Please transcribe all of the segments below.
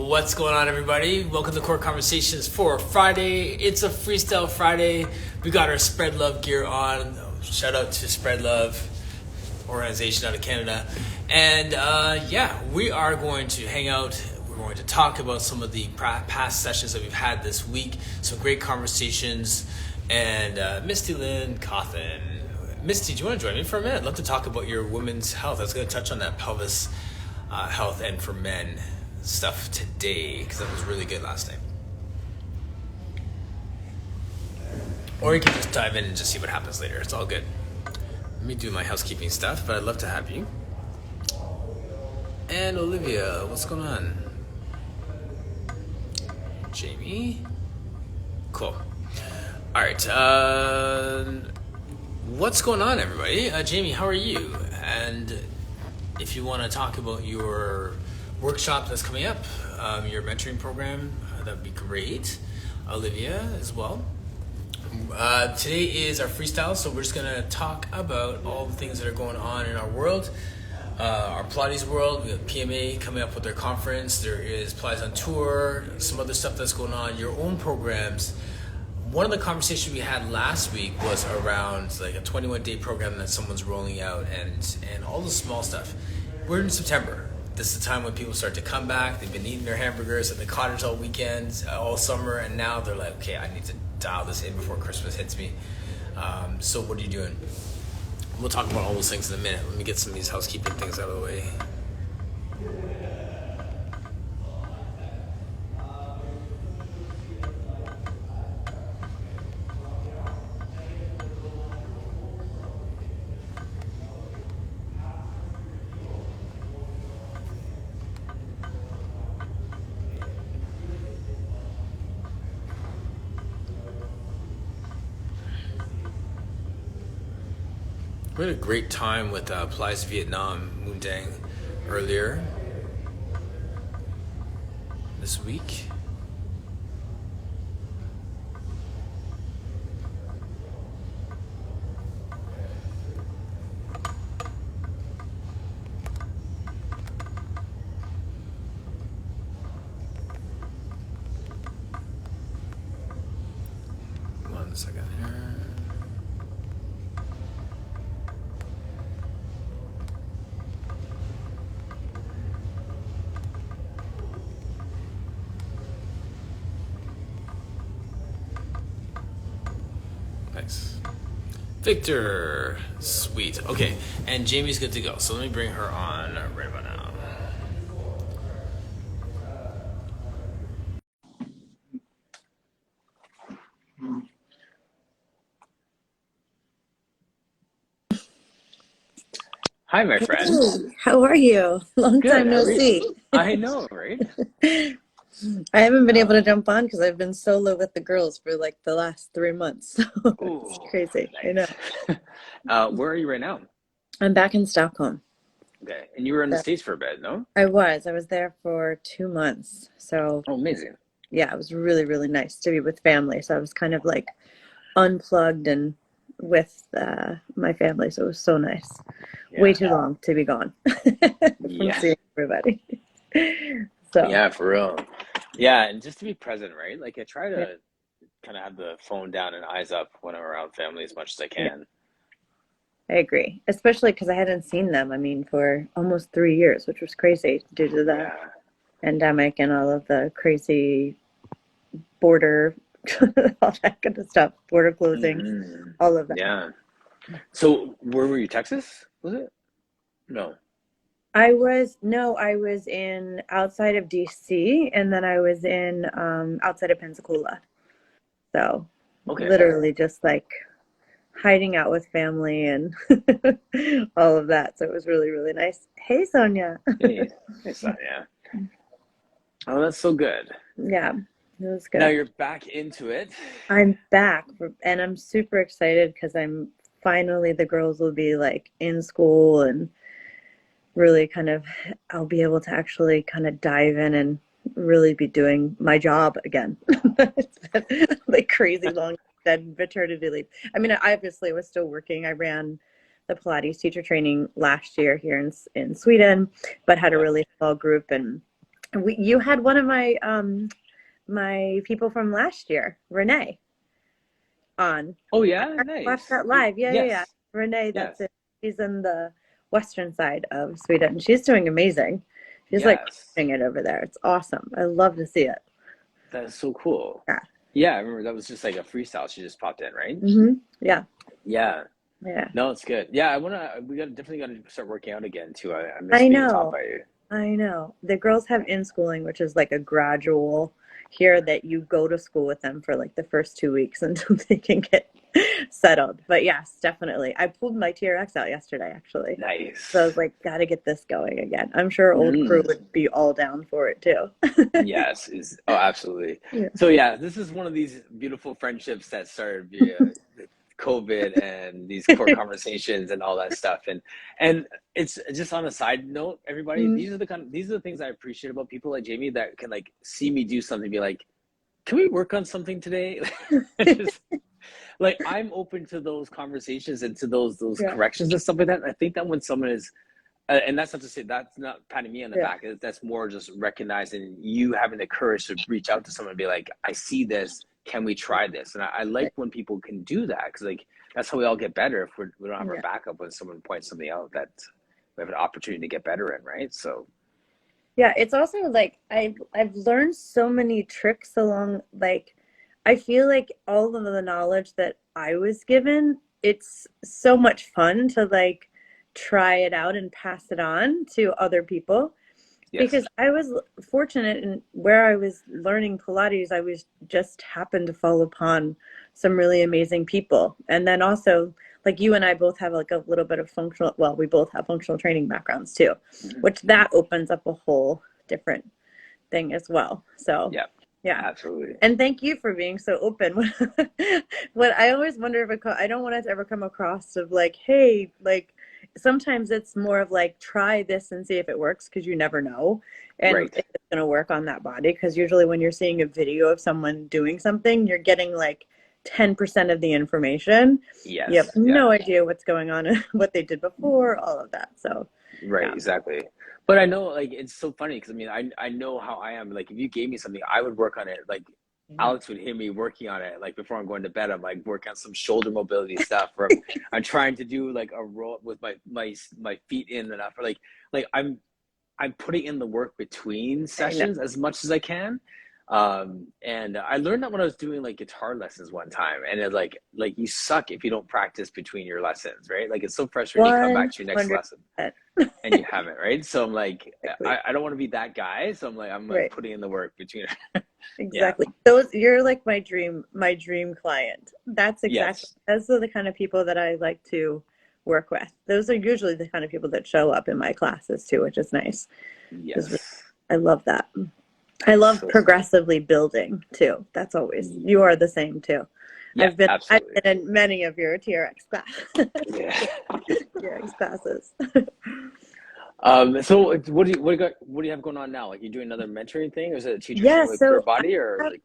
What's going on, everybody? Welcome to Core Conversations for Friday. It's a Freestyle Friday. We got our Spread Love gear on. Shout out to Spread Love organization out of Canada. And we are going to hang out. We're going to talk about some of the past sessions that we've had this week. Some great conversations. And Misty Lynn Cawthon. Misty, do you want to join me for a minute? I'd love to talk about your women's health. I was going to touch on that pelvis health and for men stuff today because that was really good last time. Or you can just dive in and just see what happens later. It's all good. Let me do my housekeeping stuff, but I'd love to have you. And Olivia, what's going on? Jamie? Cool. All right. What's going on, everybody? Jamie, how are you? And if you want to talk about your workshop that's coming up, your mentoring program, that would be great. Olivia as well. Today is our freestyle, so we're just going to talk about all the things that are going on in our world, our Pilates world. We have PMA coming up with their conference. There is Pilates on Tour, some other stuff that's going on, your own programs. One of the conversations we had last week was around like a 21-day program that someone's rolling out and all the small stuff. We're in September. This is the time when people start to come back. They've been eating their hamburgers at the cottage all weekend, all summer, and now they're like, okay, I need to dial this in before Christmas hits me. So what are you doing? We'll talk about all those things in a minute. Let me get some of these housekeeping things out of the way. We had a great time with Pilates Vietnam, Moon Dang, earlier this week. One second here. Victor, sweet. Okay, and Jamie's good to go. So let me bring her on right about now. Hi, my friend. Hey, how are you? Long Good. time no see. I know, right? I haven't been able to jump on because I've been solo with the girls for like the last 3 months. So it's Ooh, crazy. nice. I know. Where are you right now? I'm back in Stockholm. Okay, and you were in the So States for a bit, no? I was there for 2 months. So Oh, amazing. yeah, it was really, really nice to be with family. So I was kind of like unplugged and with my family. So it was so nice. Way Yeah. too long to be gone from Yeah. seeing everybody. So Yeah, for real. Yeah, and just to be present, right? Like I try yeah, to kind of have the phone down and eyes up when I'm around family as much as I yeah. can. I agree, especially because I hadn't seen them, I mean, for almost 3 years, which was crazy due to the Yeah. pandemic and all of the crazy border, all that kind of stuff, border closings, Hmm. all of that. Yeah. So where were you? Texas? Was it? No. No, I was in outside of DC and then I was in outside of Pensacola. So Okay. literally just like hiding out with family and all of that. So it was really, really nice. Hey, Sonia. Hey, hey, Sonia. Oh, that's so good. Yeah, it was Now good. you're back into it. I'm back and I'm super excited because I'm finally the girls will be like in school and really kind of I'll be able to actually kind of dive in and really be doing my job again. It's been like crazy long dead maternity leave. I mean, I obviously was still working. I ran the Pilates teacher training last year here in Sweden, but had a Yeah. really small group and You had one of my people from last year, Renee, on. Oh yeah, I watched nice. that live. Yeah, yeah, yeah. Yes, Renee, that's yes, it. She's in the western side of Sweden. She's doing amazing. She's like yes. crushing it over there. It's awesome. I love to see it. That is so cool. Yeah. Yeah, I remember that was just like a freestyle. She just popped in, right? Yeah. Yeah. Yeah. No, it's good. Yeah, I wanna. We got definitely got to start working out again too. I miss I being taught know. by you. I know. The girls have in schooling, which is like a gradual here that you go to school with them for like the first 2 weeks until they can get settled. But yes, definitely. I pulled my TRX out yesterday, actually. So I was Nice. like, gotta get this going again. I'm sure old crew Mm. would be all down for it too. Yes, is oh absolutely. Yeah. So yeah, this is one of these beautiful friendships that started via COVID and these core conversations and all that stuff. And it's just on a side note, everybody, Mm, these are the things I appreciate about people like Jamie that can like see me do something, be like, can we work on something today? Just like I'm open to those conversations and to those yeah, corrections and stuff like that. I think that when someone is and that's not to say that's not patting me on the yeah, back. That's more just recognizing you having the courage to reach out to someone and be like, I see this. Can we try this? And I like when people can do that because like that's how we all get better. If we don't have our yeah. backup when someone points something out that we have an opportunity to get better in, right? So Yeah, it's also like I've learned so many tricks along like I feel like all of the knowledge that I was given, it's so much fun to like try it out and pass it on to other people yes, because I was fortunate in where I was learning Pilates, I was just happened to fall upon some really amazing people. And then also like you and I both have like a little bit of functional, well, we both have functional training backgrounds too, mm-hmm, which mm-hmm. that opens up a whole different thing as well. So, Yeah, yeah. absolutely. And thank you for being so open. What I always wonder if I don't want it to ever come across of like, hey, like sometimes it's more of like try this and see if it works because you never know and Right. if it's going to work on that body because usually when you're seeing a video of someone doing something, you're getting like 10% of the information. You have Yes. Yeah. no idea what's going on and what they did before, all of that. So, Right, yeah. exactly. But I know, like, it's so funny because I mean, I know how I am. Like, if you gave me something, I would work on it. Like, Mhm. Alex would hear me working on it. Like before I'm going to bed, I'm like working on some shoulder mobility stuff, or I'm trying to do like a roll with my feet in enough, or like I'm putting in the work between I know. sessions as much as I can. And I learned that when I was doing like guitar lessons one time, and it like you suck if you don't practice between your lessons, right? Like it's so frustrating. You come back to your next lesson 100%. and you haven't, right? So I'm like, Exactly. I don't want to be that guy. So I'm like Right. putting in the work between. Yeah. Exactly. Those you're like my dream client. That's exactly Yes. those are the kind of people that I like to work with. Those are usually the kind of people that show up in my classes too, which is nice. Is Yes. I love that. I love So progressively building too. That's always you are the same too. yeah, I've absolutely. been in many of your TRX Yeah. TRX classes. So what do you have going on now? Like you doing another mentoring thing, or is it teaching Yeah, something with Pure so Body, or like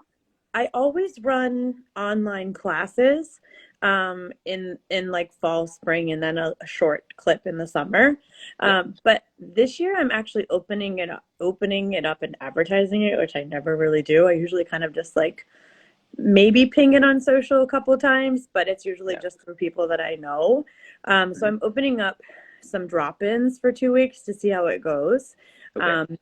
I always run online classes in like fall, spring, and then a short clip in the summer. yeah, But this year I'm actually opening it up and advertising it, which I never really do. I usually kind of just like maybe ping it on social a couple times, but it's usually yeah. just for people that I know. So Hmm. I'm opening up some drop-ins for 2 weeks to see how it goes. Okay. Um,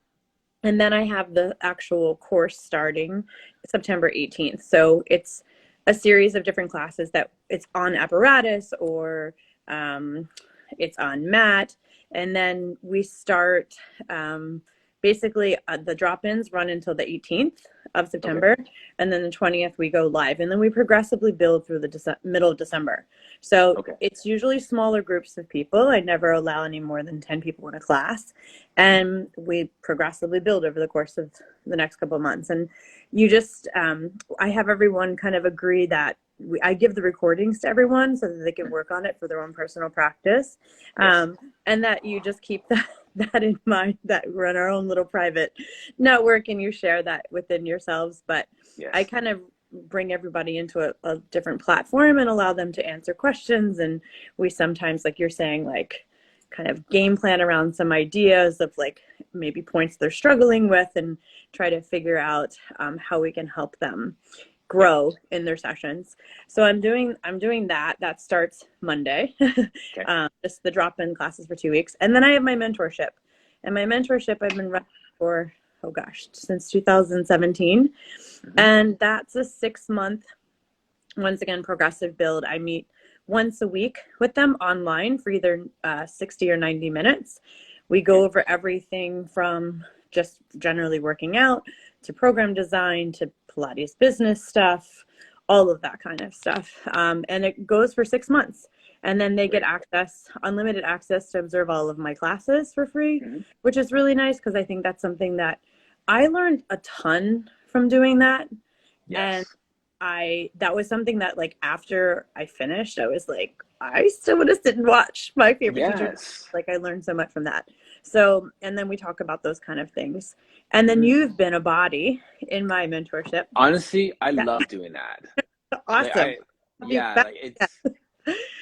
and then I have the actual course starting September 18th. So it's a series of different classes that it's on apparatus or um, it's on mat. And then we start basically the drop ins run until the 18th of Okay. September. And then the 20th we go live. And then we progressively build through the middle of December. So Okay. it's usually smaller groups of people. I never allow any more than 10 people in a class and we progressively build over the course of the next couple of months and you just I have everyone kind of agree that I give the recordings to everyone so that they can work on it for their own personal practice Yes. and that you just keep that in mind that we're in our own little private network and you share that within yourselves but I Yes. kind of bring everybody into a different platform and allow them to answer questions and we sometimes like you're saying like kind of game plan around some ideas of like maybe points they're struggling with, and try to figure out how we can help them grow in their sessions. So I'm doing that. That starts Monday. Okay. Just the drop-in classes for 2 weeks, and then I have my mentorship. And my mentorship I've been running for, oh gosh, since 2017. And that's a 6-month, once again, progressive build. I meet once a week with them online for either 60 or 90 minutes. We go over everything from just generally working out to program design to Pilates business stuff, all of that kind of stuff. And it goes for 6 months. And then they get access, unlimited access to observe all of my classes for free, which is really nice because I think that's something that I learned a ton from doing that. Yes. And that was something that, like, after I finished, I was like, I still would have sit and watch my favorite teacher. Like, I learned so much from that. So, and then we talk about those kind of things. And then you've been a body in my mentorship. Honestly, I love doing that. Awesome.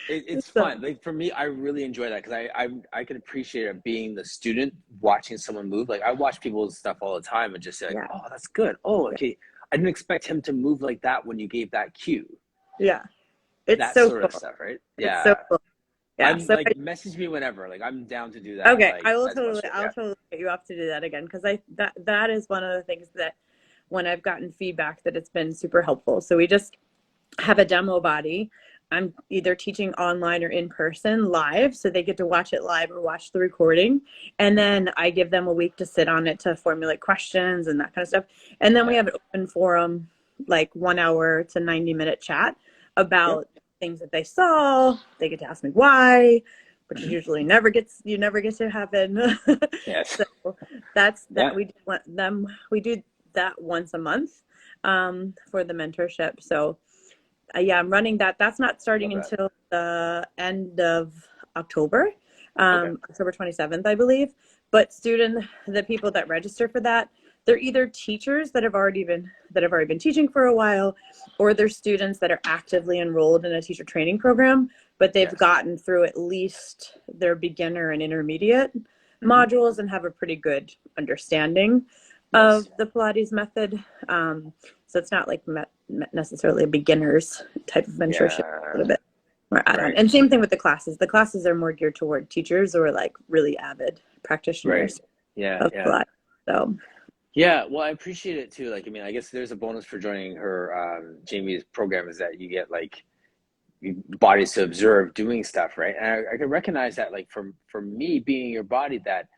It's fun. Like, for me, I really enjoy that because I can appreciate it being the student watching someone move. Like, I watch people's stuff all the time and just say, like, oh, that's good. Oh, okay. I didn't expect him to move like that when you gave that cue. Yeah. It's that so sort cool. of stuff, right? Yeah. It's so cool. Yeah. So like, message me whenever. Like, I'm down to do that. Okay, like, I'll totally get you up to do that again, because that is one of the things that when I've gotten feedback that it's been super helpful. So we just have a demo body. I'm either teaching online or in person live, so they get to watch it live or watch the recording. And then I give them a week to sit on it to formulate questions and that kind of stuff. And then we have an open forum, like 1 hour to 90-minute chat about things that they saw. They get to ask me why, which usually never gets to happen. Yes. So that's that. We do that once a month for the mentorship. So I'm running that. That's not starting until the end of October, October 27th, I believe. But the people that register for that, they're either teachers that have already been teaching for a while, or they're students that are actively enrolled in a teacher training program, but they've gotten through at least their beginner and intermediate modules and have a pretty good understanding of the Pilates method. So it's not like necessarily a beginner's type of mentorship, a little bit more add-on. And same thing with the classes. The classes are more geared toward teachers or like really avid practitioners of Pilates. So yeah, well, I appreciate it too. Like, I mean, I guess there's a bonus for joining her Jamie's program is that you get like bodies to observe doing stuff, right? And I can recognize that, like, for me being your body, that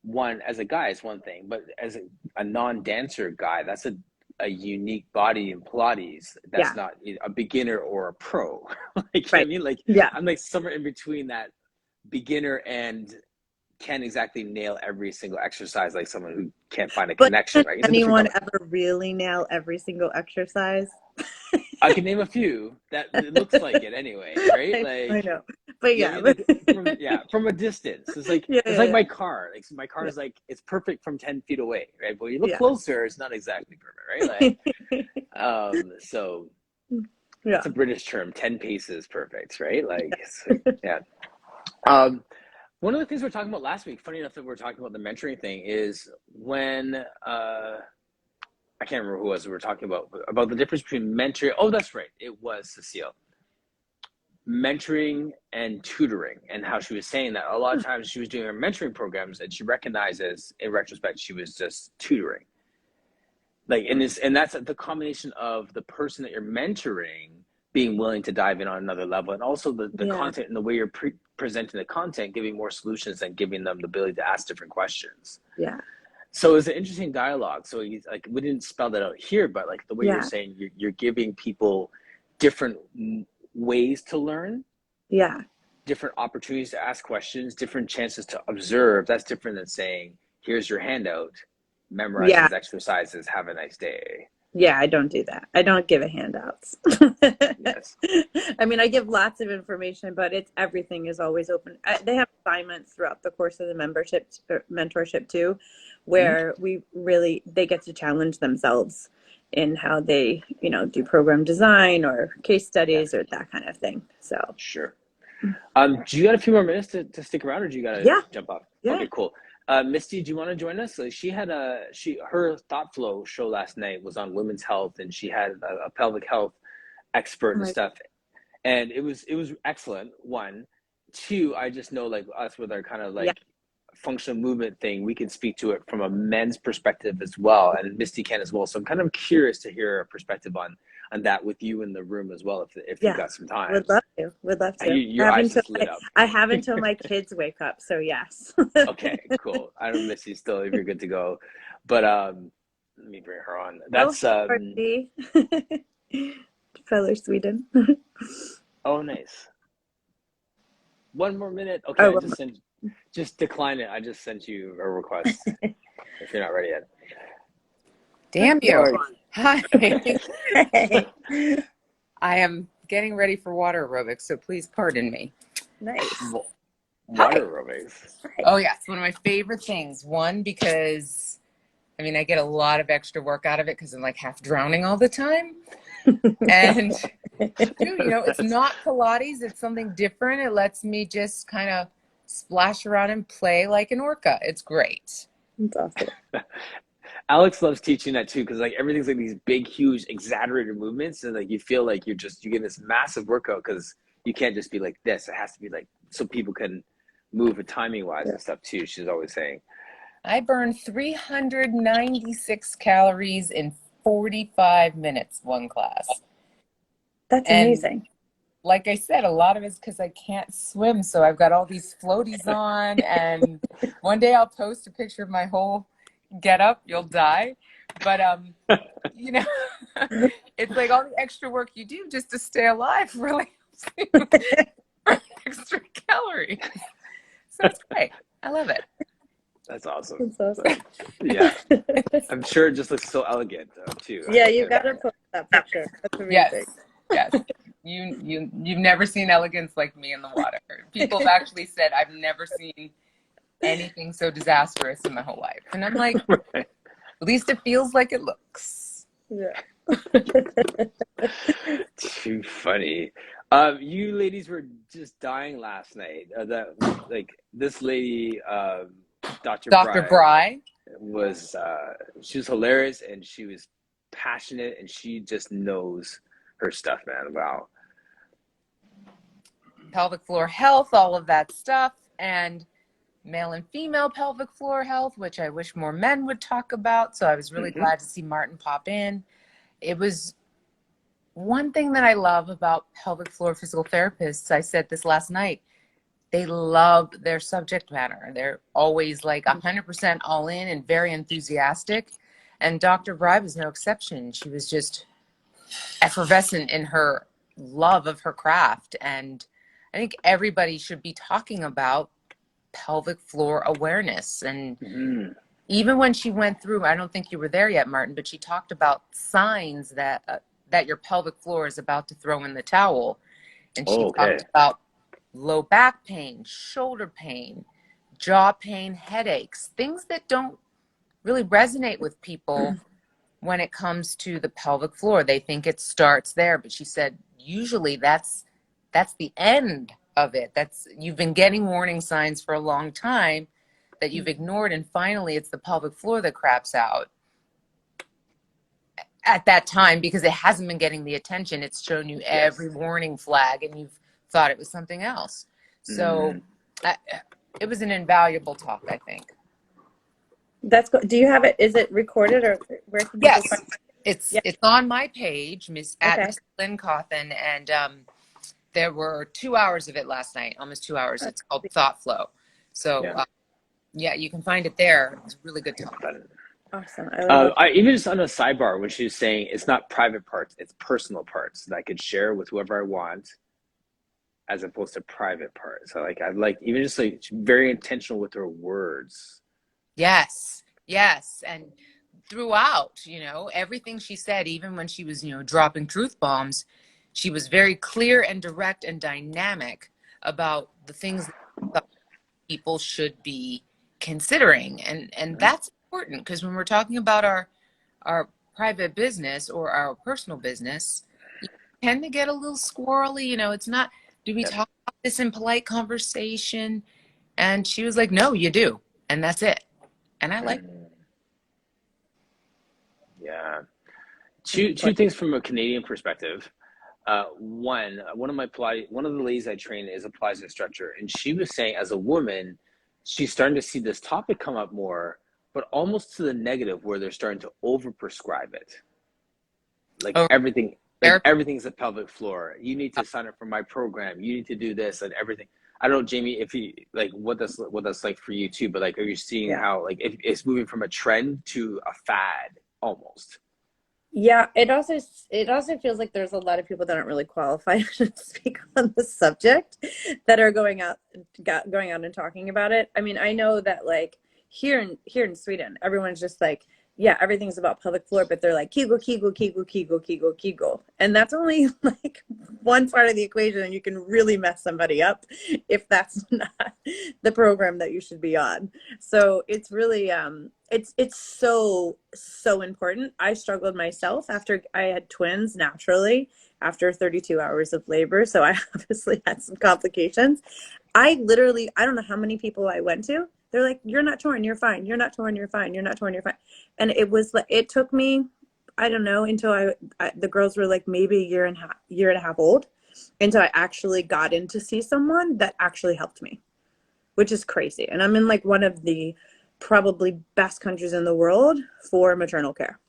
one as a guy is one thing, but as a non-dancer guy, that's a unique body in Pilates. That's not a beginner or a pro. Like, I mean, like, I'm like somewhere in between that beginner and can't exactly nail every single exercise, like someone who can't find a connection, right? Does anyone ever really nail every single exercise? I can name a few that it looks like it anyway, right? Like, I know, but yeah, like, from a distance, it's like like my car. Like, so my car is like, it's perfect from 10 feet away, right? But when you look closer, it's not exactly perfect, right? Like, so it's a British term. 10 paces perfect, right? Like, one of the things we were talking about last week, funny enough that we're talking about the mentoring thing, is when I can't remember who it was we were talking about the difference between mentoring. Oh, that's right. It was Cecile. Mentoring and tutoring, and how she was saying that a lot of times she was doing her mentoring programs and she recognizes in retrospect she was just tutoring. Like, and that's the combination of the person that you're mentoring being willing to dive in on another level, and also the content and the way you're presenting the content, giving more solutions and giving them the ability to ask different questions. Yeah. So it's an interesting dialogue. So like, we didn't spell that out here, but like the way you're saying, you're giving people different ways to learn. Yeah. Different opportunities to ask questions, different chances to observe. That's different than saying, here's your handout, memorize these exercises, have a nice day. Yeah, I don't do that. I don't give handouts. I mean, I give lots of information, but everything is always open. They have assignments throughout the course of the mentorship too, where they get to challenge themselves in how they, do program design or case studies or that kind of thing. So sure. Do you got a few more minutes to stick around, or do you got to Yeah, jump off? yeah. Okay, cool. Misty, do you want to join us? She had her Thought Flow show last night was on women's health, and she had a pelvic health expert Oh and my, stuff, and it was excellent. One, two, I just know like us with our kind of yeah, like functional movement thing, we can speak to it from a men's perspective as well, and Misty can as well. So I'm kind of curious to hear a perspective on that with you in the room as well, if you yeah. got some time. Would love to. Would love to. I Your have eyes until just lit up. I have until my kids wake up. So yes. Okay, cool. I don't miss you still if you're good to go. But let me bring her on. Oh, That's Dorothy. Feller Sweden. oh nice. One more minute. Okay, Oh, I just sent just decline it. I just sent you a request if you're not ready yet. Damn All you. right. Hi. hey. I am getting ready for water aerobics, so please pardon me. Nice. Water aerobics. Oh, yeah. It's one of my favorite things. One, because, I mean, I get a lot of extra work out of it because I'm like half drowning all the time. And two, it's not Pilates. It's something different. It lets me just kind of splash around and play like an orca. It's great. That's awesome. Alex loves teaching that too, because like everything's like these big, huge, exaggerated movements, and like you feel like you get this massive workout because you can't just be like this. It has to be like so people can move it timing wise and stuff too. She's always saying. I burn 396 calories in 45 minutes, one class. That's And amazing. like I said, a lot of it's because I can't swim. So I've got all these floaties on. And one day I'll post a picture of my whole get up. You'll die. But, it's like all the extra work you do just to stay alive really helps you burn extra calories. So it's great. I love it. That's awesome. That's awesome. Yeah, I'm sure it just looks so elegant too. Yeah, you gotta post that picture. That's amazing. Yes. You've never seen elegance like me in the water. People have actually said I've never seen anything so disastrous in my whole life. And I'm like, Right. at least it feels like it looks. Yeah. Too funny. You ladies were just dying last night. That like this lady, Dr. Dr. Bry. was she was hilarious and she was passionate and she just knows her stuff, man. Wow. Pelvic floor health, all of that stuff, and male and female pelvic floor health, which I wish more men would talk about. So I was really glad to see Martin pop in. It was one thing that I love about pelvic floor physical therapists. I said this last night. They love their subject matter. They're always like 100% all in and very enthusiastic. And Dr. Bry was no exception. She was just effervescent in her love of her craft. And I think everybody should be talking about pelvic floor awareness. And even when she went through, I don't think you were there yet, Martin, but she talked about signs that your pelvic floor is about to throw in the towel. And she talked about low back pain, shoulder pain, jaw pain, headaches, things that don't really resonate with people when it comes to the pelvic floor. They think it starts there, but she said usually that's the end of it. You've been getting warning signs for a long time that you've ignored, and finally it's the pelvic floor that craps out at that time because it hasn't been getting the attention. It's shown you every warning flag and you've thought it was something else. So it was an invaluable talk, I think. That's good. Do you have it? Is it recorded or where can people Yes, find it? it's on my page, at Lynn Cawthon, and there were 2 hours of it last night, almost 2 hours. It's called Thought Flow. So you can find it there. It's a really good talk. Awesome. I even just on a sidebar when she was saying it's not private parts, it's personal parts that I could share with whoever I want, as opposed to private parts. So like I like even just like very intentional with her words. Yes, and throughout, everything she said, even when she was, dropping truth bombs, she was very clear and direct and dynamic about the things that people should be considering, and that's important because when we're talking about our private business or our personal business, you tend to get a little squirrely. It's not do we Yep. talk about this in polite conversation? And she was like, no, you do. And that's it. And I like, Yeah. Two things from a Canadian perspective. One of the ladies I train is a Pilates instructor, and she was saying, as a woman, she's starting to see this topic come up more, but almost to the negative, where they're starting to overprescribe it. Like oh, everything's a pelvic floor. You need to sign up for my program. You need to do this and everything. I don't know, Jamie, if you like what that's like for you too, but like, are you seeing how like it's moving from a trend to a fad almost? Yeah, it also feels like there's a lot of people that aren't really qualified to speak on the subject that are going out and talking about it. I mean, I know that like here in Sweden, everyone's just like, yeah, everything's about pelvic floor, but they're like Kegel, Kegel, Kegel, Kegel, Kegel, Kegel. And that's only like one part of the equation, and you can really mess somebody up if that's not the program that you should be on. So it's really it's so important. I struggled myself after I had twins naturally after 32 hours of labor, so I obviously had some complications. I don't know how many people I went to. They're like, you're not torn, you're fine. You're not torn, you're fine. You're not torn, you're fine. And it took me, I don't know, until the girls were like maybe a year and a half old, until I actually got in to see someone that actually helped me, which is crazy. And I'm in like one of the probably best countries in the world for maternal care.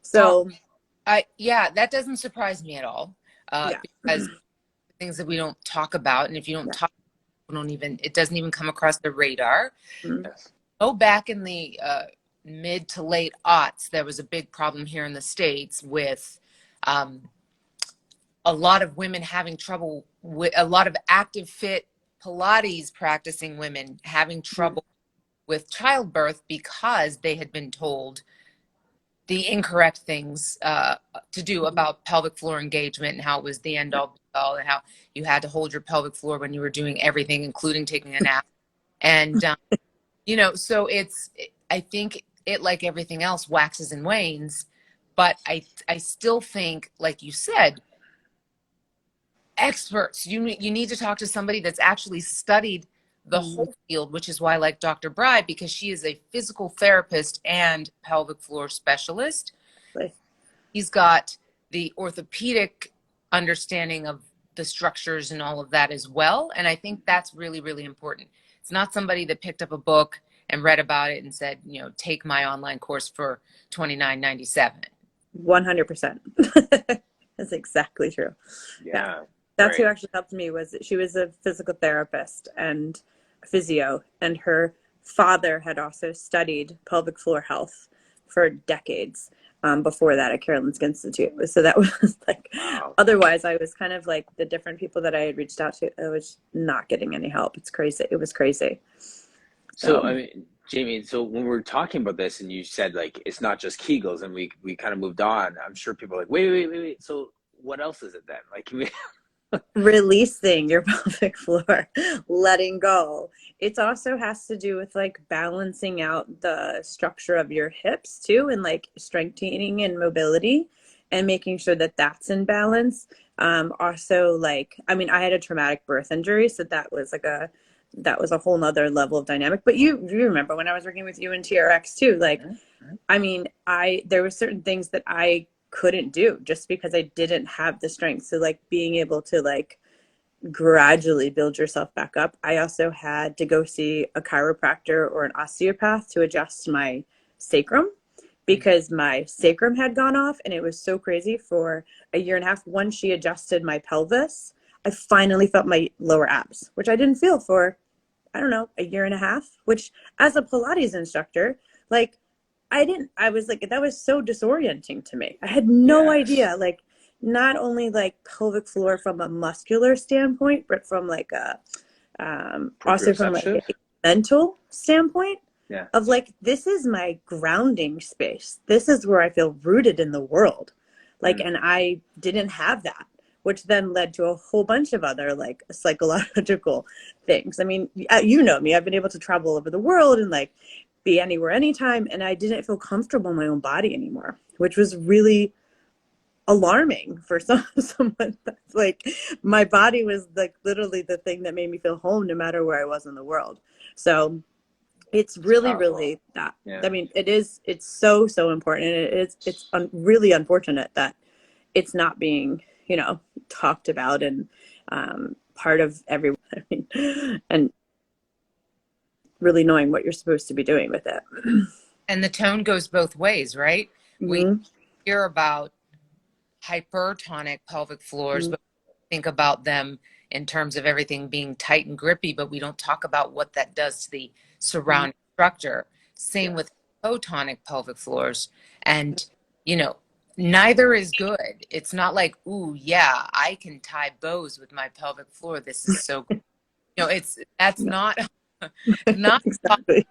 So that doesn't surprise me at all. Yeah. Because things that we don't talk about, and if you don't talk, it doesn't even come across the radar. Yes. Oh, back in the mid to late aughts, there was a big problem here in the States with a lot of women having trouble with a lot of active, fit Pilates practicing women having trouble with childbirth because they had been told the incorrect things to do about pelvic floor engagement, and how it was the end all be all, and how you had to hold your pelvic floor when you were doing everything, including taking a nap. And so I think it, like everything else, waxes and wanes. But I still think, like you said, experts, you need to talk to somebody that's actually studied the whole field, which is why I like Dr. Bride, because she is a physical therapist and pelvic floor specialist. Right. He's got the orthopedic understanding of the structures and all of that as well. And I think that's really, really important. It's not somebody that picked up a book and read about it and said, take my online course for $29.97. 100%. That's exactly true. Yeah. That's who actually helped me. She was a physical therapist and physio, and her father had also studied pelvic floor health for decades before that at Karolinska Institute. So that was like, otherwise I was kind of like the different people that I had reached out to, I was not getting any help. It's crazy. It was crazy. So I mean, Jamie, so when we were talking about this and you said like it's not just Kegels, and we kind of moved on, I'm sure people are like, wait. So what else is it then? Like, can we releasing your pelvic floor, letting go. It also has to do with like balancing out the structure of your hips too, and like strengthening and mobility, and making sure that that's in balance. Also, like, I mean, I had a traumatic birth injury, so that was a whole nother level of dynamic. But you remember when I was working with you in TRX too, like, I mean, there were certain things that I couldn't do just because I didn't have the strength. So like being able to like gradually build yourself back up. I also had to go see a chiropractor or an osteopath to adjust my sacrum, because my sacrum had gone off, and it was so crazy for a year and a half. Once she adjusted my pelvis, I finally felt my lower abs, which I didn't feel for, I don't know, a year and a half, which as a Pilates instructor, like, I was like, that was so disorienting to me. I had no idea, like, not only like pelvic floor from a muscular standpoint, but from like also from like a mental standpoint of like, this is my grounding space. This is where I feel rooted in the world. Like, and I didn't have that, which then led to a whole bunch of other like psychological things. I mean, you know me, I've been able to travel all over the world and like be anywhere, anytime. And I didn't feel comfortable in my own body anymore, which was really alarming for someone that's like, my body was like literally the thing that made me feel home no matter where I was in the world. So it's really, really that. Yeah. I mean, it's so, so important. And it's really unfortunate that it's not being, you know, talked about and part of everyone. I mean, and really knowing what you're supposed to be doing with it. And the tone goes both ways, right? Mm-hmm. We hear about hypertonic pelvic floors, Mm-hmm. but think about them in terms of everything being tight and grippy, but we don't talk about what that does to the surrounding structure. Same with hypotonic pelvic floors. And, you know, neither is good. It's not like, ooh, yeah, I can tie bows with my pelvic floor. This is so good. You know, that's not Exactly.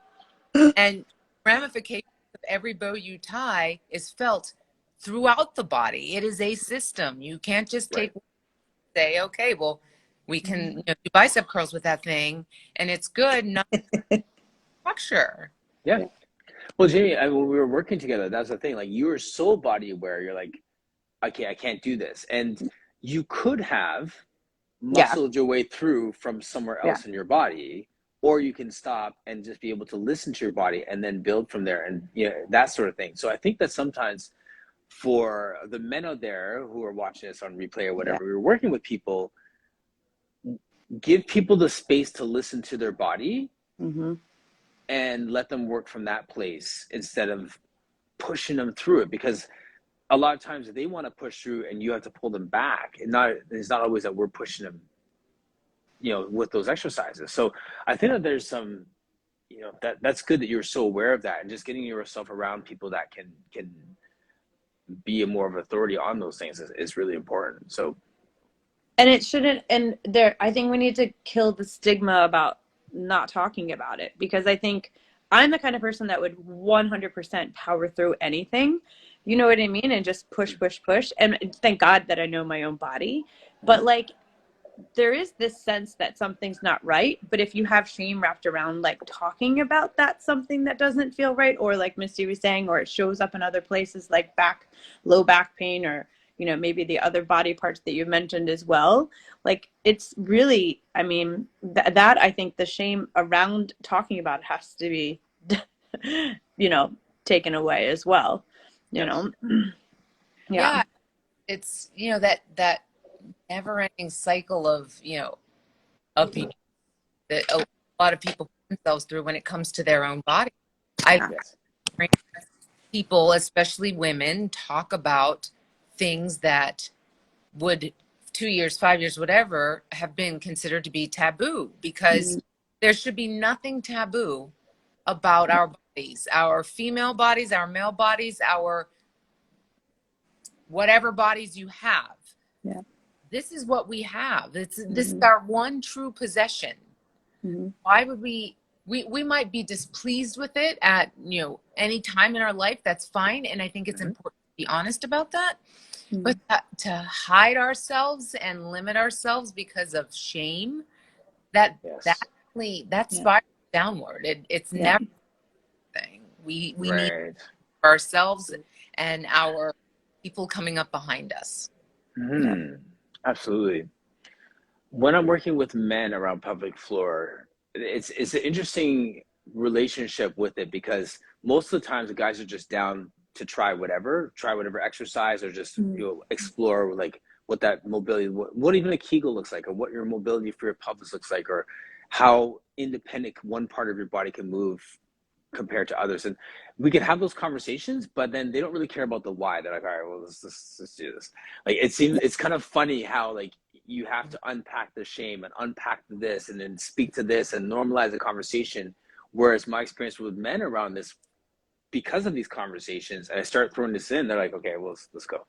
and ramifications of every bow you tie is felt throughout the body. It is a system. You can't just say, okay, well, we can do bicep curls with that thing, and it's good, not structure. Yeah. Well, Jamie, when we were working together, that's the thing. Like, you were so body aware. You're like, okay, I can't do this, and you could have muscled your way through from somewhere else in your body, or you can stop and just be able to listen to your body and then build from there, and that sort of thing. So I think that sometimes for the men out there who are watching this on replay or whatever, we're working with people, give people the space to listen to their body and let them work from that place instead of pushing them through it, because a lot of times they want to push through and you have to pull them back, and it's not always that we're pushing them with those exercises. So I think that there's some that's good that you're so aware of that, and just getting yourself around people that can be a more of authority on those things is really important. So, and it shouldn't, and there, I think we need to kill the stigma about not talking about it, because I think I'm the kind of person that would 100% power through anything, you know what I mean? And just push. And thank God that I know my own body. But like, there is this sense that something's not right, but if you have shame wrapped around like talking about that something that doesn't feel right, or like Misty was saying, or it shows up in other places like low back pain, or maybe the other body parts that you mentioned as well, like it's really, I mean, that I think the shame around talking about it has to be taken away as well. Yeah, it's that never-ending cycle of abuse that a lot of people put themselves through when it comes to their own body. I've heard people, especially women, talk about things that would 2 years, 5 years, whatever, have been considered to be taboo, because there should be nothing taboo about our bodies, our female bodies, our male bodies, our whatever bodies you have. Yeah. This is what we have. This is our one true possession. Why would we might be displeased with it at any time in our life? That's fine, and I think it's important to be honest about that. But to hide ourselves and limit ourselves because of shame, that spirals downward. It's never a thing. We need ourselves and our people coming up behind us. Absolutely. When I'm working with men around pelvic floor, it's an interesting relationship with it, because most of the times the guys are just down to try whatever exercise, or just explore like what that mobility, what even a Kegel looks like, or what your mobility for your pelvis looks like, or how independent one part of your body can move compared to others. And we can have those conversations, but then they don't really care about the why. They're like, all right, well, let's do this. Like, it's kind of funny how like you have to unpack the shame and unpack this and then speak to this and normalize the conversation. Whereas my experience with men around this, because of these conversations, and I start throwing this in, they're like, okay, well, let's go.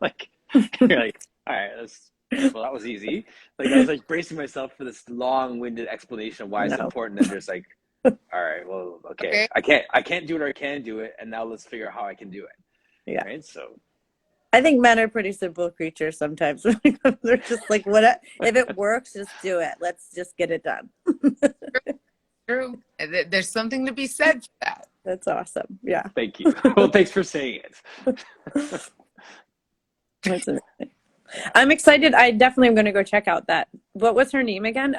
Like, you're like, all right, well, that was easy. Like, I was like bracing myself for this long-winded explanation of why it's important, and just like, all right, well, okay. I can't do it, or I can do it, and now let's figure out how I can do it. Yeah. Right. So I think men are pretty simple creatures sometimes. They're just like, what if it works, just do it. Let's just get it done. True. There's something to be said for that. That's awesome. Yeah. Thank you. Well, thanks for saying it. That's amazing. I'm excited. I definitely am going to go check out that. What was her name again?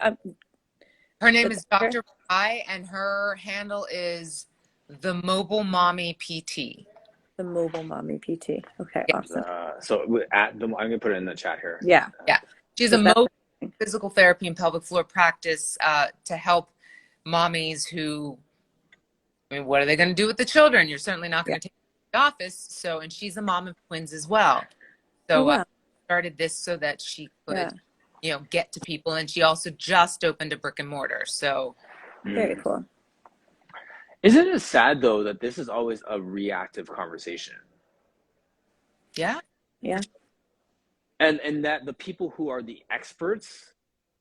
Her name is Dr. Pai, and her handle is the Mobile Mommy PT. The Mobile Mommy PT. Okay, Yeah. awesome. So at the, I'm gonna put it in the chat here. Yeah. Yeah. She's a mobile physical therapy and pelvic floor practice to help mommies who, I mean, what are they going to do with the children? You're certainly not going to take them to the office. So, and she's a mom of twins as well. So wow. started this so that she could, Yeah. you know, get to people. And she also just opened a brick and mortar. So Very cool. Isn't it sad though that this is always a reactive conversation? yeah. Yeah. And that the people who are the experts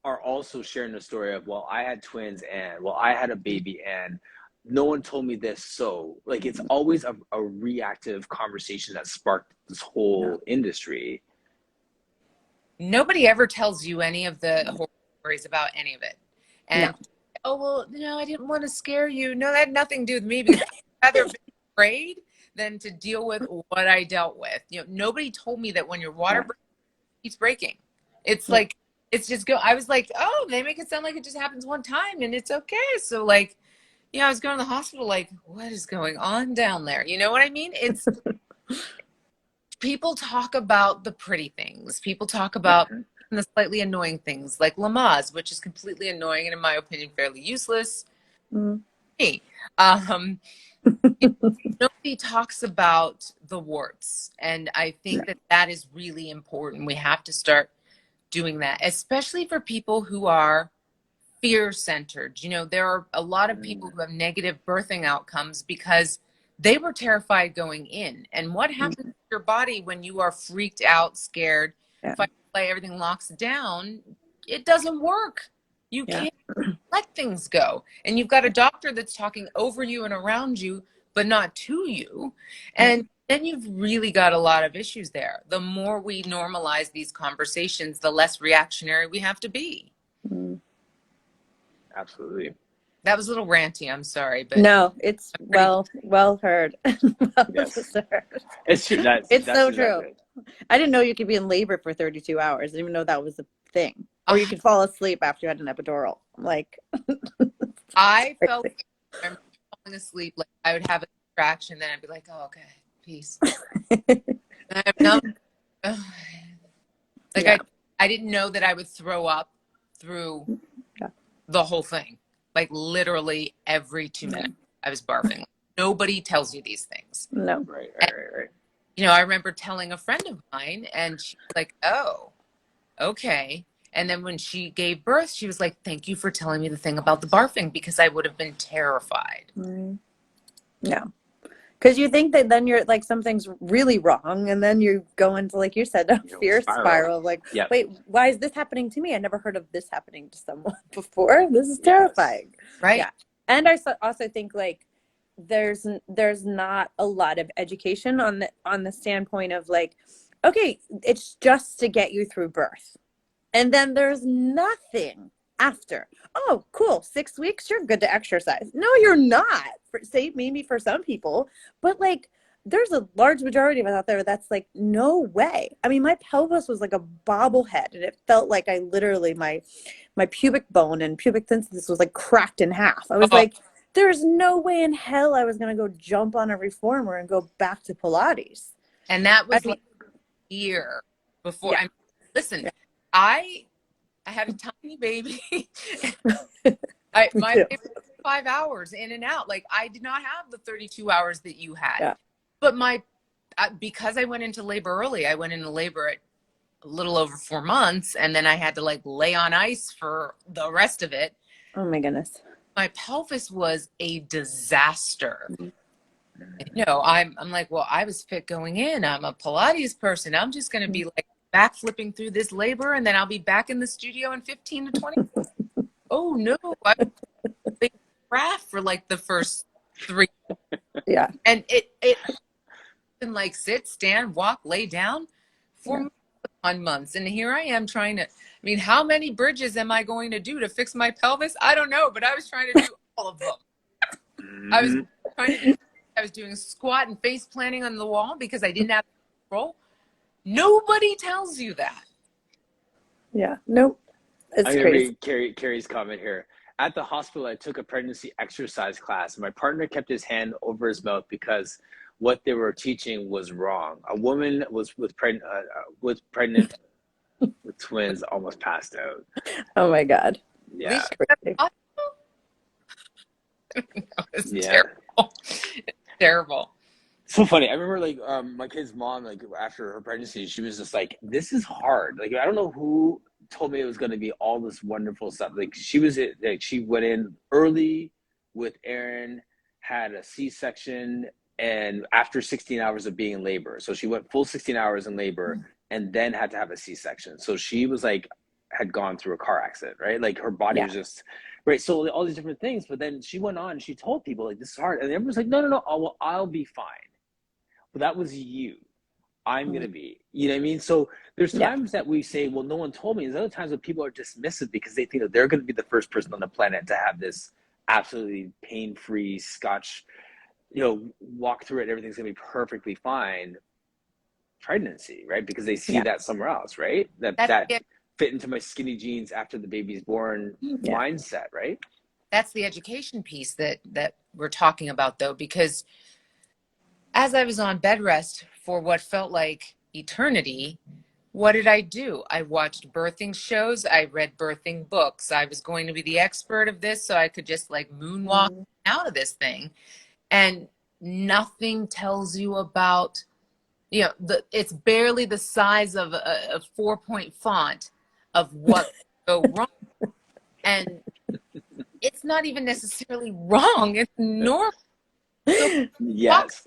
are also sharing the story of, well, I had twins and, well, I had a baby and no one told me this. So like, it's always a reactive conversation that sparked this whole industry. Nobody ever tells you any of the horror stories about any of it. And, oh, well, no, I didn't want to scare you. No, that had nothing to do with me, because I'd rather be afraid than to deal with what I dealt with. You know, nobody told me that when your water keeps breaking, it's like, it's just I was like, oh, they make it sound like it just happens one time and it's okay. So like, you know, I was going to the hospital like, what is going on down there? You know what I mean? It's people talk about the pretty things. People talk about the slightly annoying things like Lamaze, which is completely annoying and in my opinion fairly useless. Me. Nobody talks about the warts, and I think that that is really important. We have to start doing that, especially for people who are fear-centered. You know, there are a lot of people who have negative birthing outcomes because they were terrified going in. And what happens to your body when you are freaked out, scared, fight, flight, everything locks down? It doesn't work. You can't let things go. And you've got a doctor that's talking over you and around you, but not to you. And then you've really got a lot of issues there. The more we normalize these conversations, the less reactionary we have to be. Absolutely. That was a little ranty. I'm sorry, but no, it's well heard. Yes. Heard. It's true. It's that's so exactly. true. I didn't know you could be in labor for 32 hours. I didn't even know that was a thing. Or you could fall asleep after you had an epidural. Like, I felt I'm falling asleep. Like I would have a distraction, then I'd be like, oh, okay, peace. And I'm not, like I didn't know that I would throw up through the whole thing. Like literally every 2 minutes I was barfing. Nobody tells you these things. No. Right. You know, I remember telling a friend of mine and she's like, oh, okay. And then when she gave birth, she was like, thank you for telling me the thing about the barfing, because I would have been terrified. No. Because you think that then you're like, something's really wrong. And then you go into, like you said, a fear spiral. Like, wait, why is this happening to me? I never heard of this happening to someone before. This is terrifying. Right. Yeah. And I also think like there's not a lot of education on the standpoint of like, okay, it's just to get you through birth. And then there's nothing after. Oh, cool. 6 weeks, you're good to exercise. No, you're not. Say maybe for some people, but like there's a large majority of us out there that's like, no way. I mean, my pelvis was like a bobblehead, and it felt like I literally my pubic bone and pubic symphysis was like cracked in half. I was like, there's no way in hell I was gonna go jump on a reformer and go back to Pilates. And that was like a year before. I mean, listen, I had a tiny baby. My baby was 5 hours in and out. Like I did not have the 32 hours that you had. But because I went into labor early, I went into labor at a little over 4 months, and then I had to like lay on ice for the rest of it. Oh my goodness. My pelvis was a disaster. You know, I'm like, well, I was fit going in. I'm a Pilates person. I'm just going to be like backflipping through this labor, and then I'll be back in the studio in 15 to 20 minutes. Oh no, I was craft for like the first 3. Yeah. And it and like sit, stand, walk, lay down for months. And here I am trying to, I mean, how many bridges am I going to do to fix my pelvis? I don't know, but I was trying to do all of them. I was doing squat and face planting on the wall because I didn't have control. Nobody tells you that. Yeah. Nope. It's I'm going to crazy. read Carrie's comment here. At the hospital, I took a pregnancy exercise class. My partner kept his hand over his mouth because what they were teaching was wrong. A woman was pregnant with twins, almost passed out. Oh my God. Yeah. Crazy. It's Yeah. terrible. It's terrible. So funny. I remember like my kid's mom, like after her pregnancy, she was just like, "This is hard." Like I don't know who told me it was going to be all this wonderful stuff. Like she went in early with Aaron, had a C-section, and after 16 hours of being in labor, so she went full 16 hours in labor, and then had to have a C-section. So she was like, had gone through a car accident, right? Like her body was just right. So all these different things, but then she went on and she told people like, "This is hard," and everyone's like, "No, I'll be fine." But that was you. I'm going to be, you know what I mean? So there's times that we say, well, no one told me. There's other times when people are dismissive because they think that they're going to be the first person on the planet to have this absolutely pain-free Scotch, walk through it. Everything's going to be perfectly fine pregnancy, right? Because they see that somewhere else, right? That fit into my skinny jeans after the baby's born mindset, right? That's the education piece that we're talking about, though, because as I was on bed rest for what felt like eternity, what did I do? I watched birthing shows. I read birthing books. I was going to be the expert of this so I could just like moonwalk out of this thing. And nothing tells you about, it's barely the size of a 4-point font of what go wrong. And it's not even necessarily wrong. It's normal. So yes.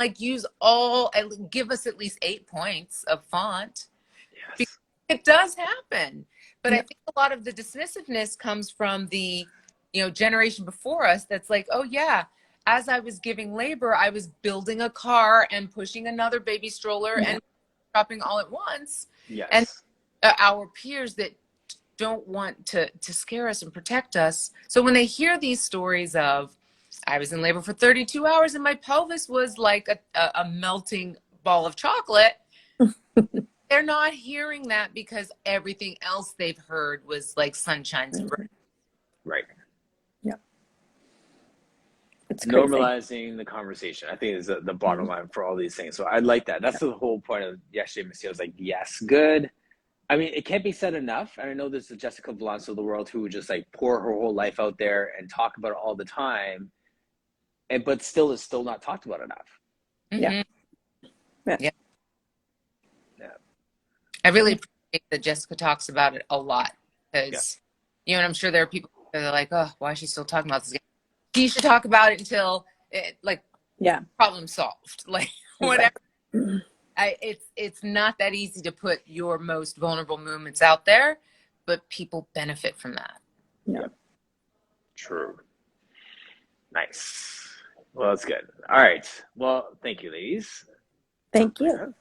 Like give us at least 8 points of font. Yes. It does happen. But I think a lot of the dismissiveness comes from the, generation before us that's like, oh yeah, as I was giving labor, I was building a car and pushing another baby stroller and dropping all at once. Yes. And our peers that don't want to scare us and protect us. So when they hear these stories of, I was in labor for 32 hours and my pelvis was like a melting ball of chocolate. They're not hearing that because everything else they've heard was like sunshine's breath. Right. Yeah. It's crazy. Normalizing the conversation, I think, is the bottom line for all these things. So I like that. That's the whole point of yesterday, Missy. I was like, yes, good. I mean, it can't be said enough. And I know there's the Jessica Vallance of the world who would just like pour her whole life out there and talk about it all the time. But still is still not talked about enough. Yeah. I really appreciate that Jessica talks about it a lot because, and I'm sure there are people that are like, oh, why is she still talking about this again? She should talk about it until problem solved, like whatever. It's not that easy to put your most vulnerable moments out there, but people benefit from that. Yeah. True. Nice. Well, that's good. All right. Well, thank you, ladies. Thank you.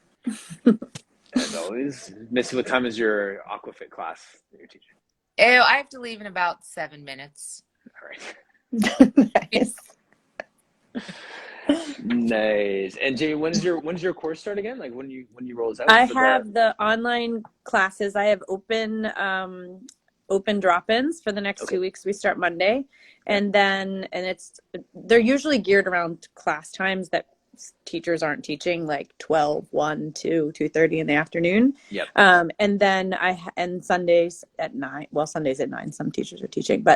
As always. Missy, what time is your Aquafit class that you're teaching? Oh, I have to leave in about 7 minutes. All right. Nice. Nice. And Jamie, when's your course start again? Like when you roll out? I have the online classes. I have open drop-ins for the next 2 weeks. We start Monday, and they're usually geared around class times that teachers aren't teaching, like 12, 1, 2, 2:30 in the afternoon. Yep. And then and Sundays at 9. Well, Sundays at 9. Some teachers are teaching,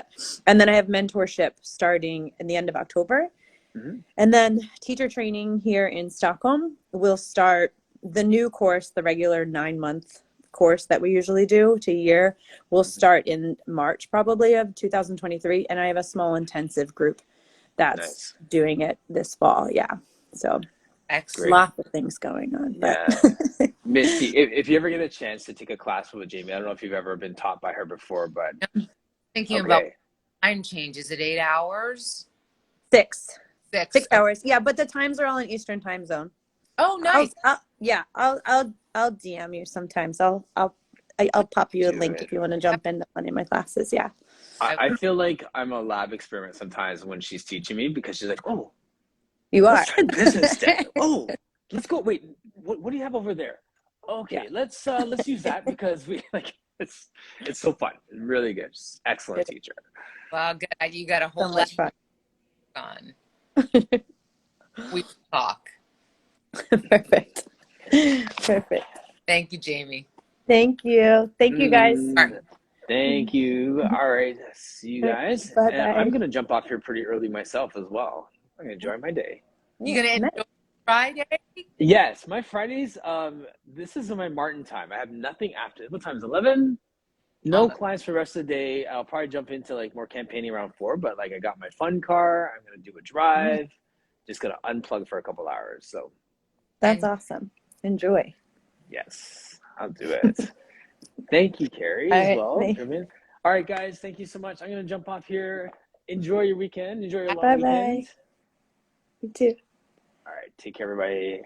and then I have mentorship starting in the end of October. Mm-hmm. And then teacher training here in Stockholm will start. The new course, the regular 9-month course that we usually do to a year, will start in March probably of 2023. And I have a small intensive group that's doing it this fall. Yeah. So lots of things going on. Yeah. Misty, if you ever get a chance to take a class with Jamie, I don't know if you've ever been taught by her before, but thinking about time change. Is it 8 hours? 6 hours. Yeah, but the times are all in Eastern time zone. Oh, nice. I'll DM you sometimes. I'll pop you a link if you want to jump into one of my classes. Yeah. I feel like I'm a lab experiment sometimes when she's teaching me, because she's like, oh, you are. Let's try business day. Oh, let's go. Wait, what do you have over there? Okay, Yeah. let's use that because we like it's so fun. Really good. Excellent teacher. Well, good. You got a So whole lot much fun. on. We talk. Perfect. Perfect. Thank you, Jamie. Thank you. Thank you guys. Thank you. All right. See you guys. Bye And I'm bye. gonna jump off here pretty early myself as well. I'm gonna enjoy my day. You gonna enjoy Friday? Yes, my Fridays, this is my Martin time. I have nothing after. What time is 11? No clients for the rest of the day. I'll probably jump into like more campaigning around 4, but like I got my fun car. I'm gonna do a drive. Just gonna unplug for a couple hours. So That's awesome. Enjoy. yes, I'll do it. Thank you, Carrie, All as right. well. All right, guys, thank you so much. I'm gonna jump off here. Enjoy your weekend. Enjoy your long Bye weekend. bye. You too. All right, take care, everybody.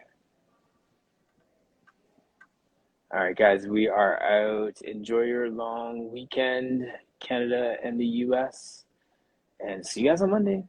All right, guys, we are out. Enjoy your long weekend, Canada and the US. And see you guys on Monday.